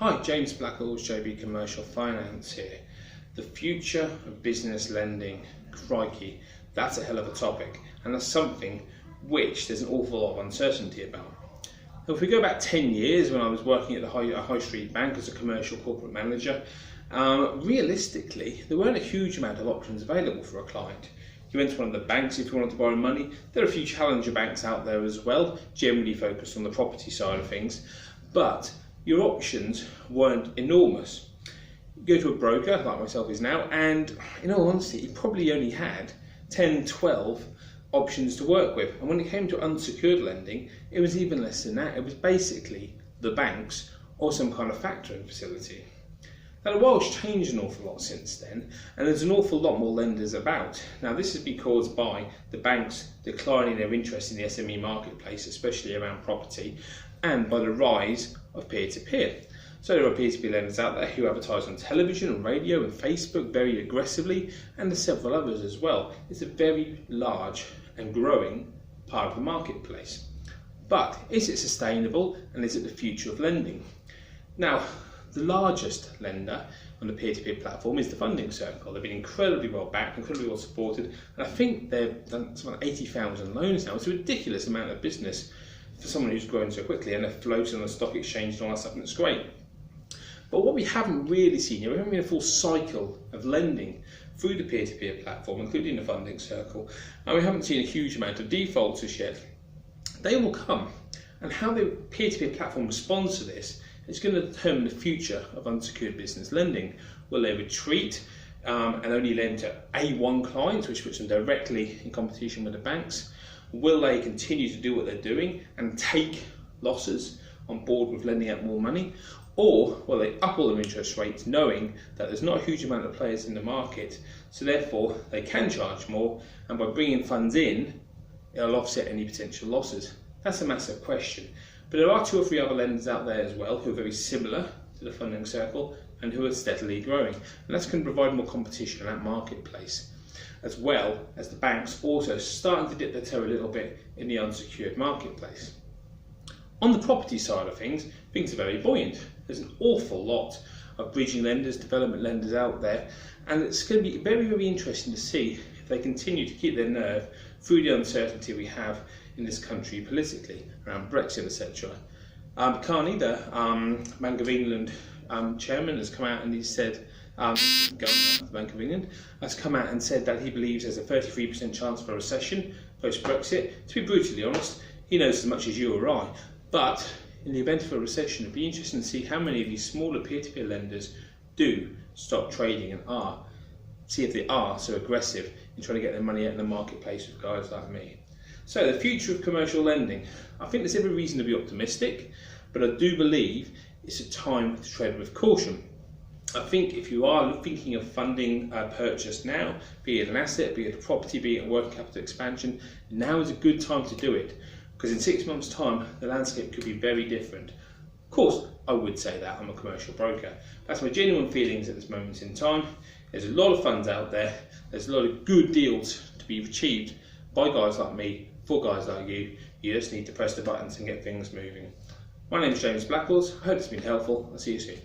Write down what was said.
Hi, James Blackwell's JB Commercial Finance here. The future of business lending, crikey, that's a hell of a topic, and that's something which there's an awful lot of uncertainty about. If we go back 10 years when I was working at the High Street Bank as a commercial corporate manager, realistically there weren't a huge amount of options available for a client. You went to one of the banks if you wanted to borrow money. There are a few challenger banks out there as well, generally focused on the property side of things, but your options weren't enormous. You go to a broker, like myself is now, and in all honesty, you probably only had 10, 12 options to work with. And when it came to unsecured lending, it was even less than that. It was basically the banks or some kind of factoring facility. Now the world's changed an awful lot since then, and there's an awful lot more lenders about. Now this has been caused by the banks declining their interest in the SME marketplace, especially around property, and by the rise of peer-to-peer. So there are peer-to-peer lenders out there who advertise on television and radio and Facebook very aggressively, and there's several others as well. It's a very large and growing part of the marketplace. But is it sustainable, and is it the future of lending? Now, the largest lender on the peer-to-peer platform is the Funding Circle. They've been incredibly well backed, incredibly well supported, and I think they've done something like 80,000 loans now. It's a ridiculous amount of business for someone who's grown so quickly, and they're floated on the stock exchange and all that stuff, and it's great. But what we haven't really seen here, we haven't been a full cycle of lending through the peer-to-peer platform, including the Funding Circle, and we haven't seen a huge amount of defaults as yet. They will come, and how the peer-to-peer platform responds to this is going to determine the future of unsecured business lending. Will they retreat and only lend to A1 clients, which puts them directly in competition with the banks? Will they continue to do what they're doing and take losses on board with lending out more money? Or will they up all their interest rates, knowing that there's not a huge amount of players in the market, so therefore they can charge more, and by bringing funds in, it'll offset any potential losses? That's a massive question. But there are 2 or 3 other lenders out there as well who are very similar to the Funding Circle and who are steadily growing. And that's going to provide more competition in that marketplace, as well as the banks also starting to dip their toe a little bit in the unsecured marketplace. On the property side of things are very buoyant. There's an awful lot of bridging lenders, development lenders out there, and it's going to be very, very interesting to see if they continue to keep their nerve through the uncertainty we have in this country politically around Brexit, etc. Carney, the Bank of England chairman, has come out and he said, Governor of the Bank of England has come out and said that he believes there's a 33% chance for a recession post-Brexit. To be brutally honest, he knows as much as you or I, but in the event of a recession, it'd be interesting to see how many of these smaller peer-to-peer lenders do stop trading and see if they are so aggressive in trying to get their money out in the marketplace with guys like me. So the future of commercial lending, I think there's every reason to be optimistic, but I do believe it's a time to tread with caution. I think if you are thinking of funding a purchase now, be it an asset, be it a property, be it a working capital expansion, now is a good time to do it, because in 6 months' time the landscape could be very different. Of course, I would say that I'm a commercial broker. That's my genuine feelings at this moment in time. There's a lot of funds out there, there's a lot of good deals to be achieved by guys like me, for guys like you. You just need to press the buttons and get things moving. My name is James Blackwells. I hope it's been helpful. I'll see you soon.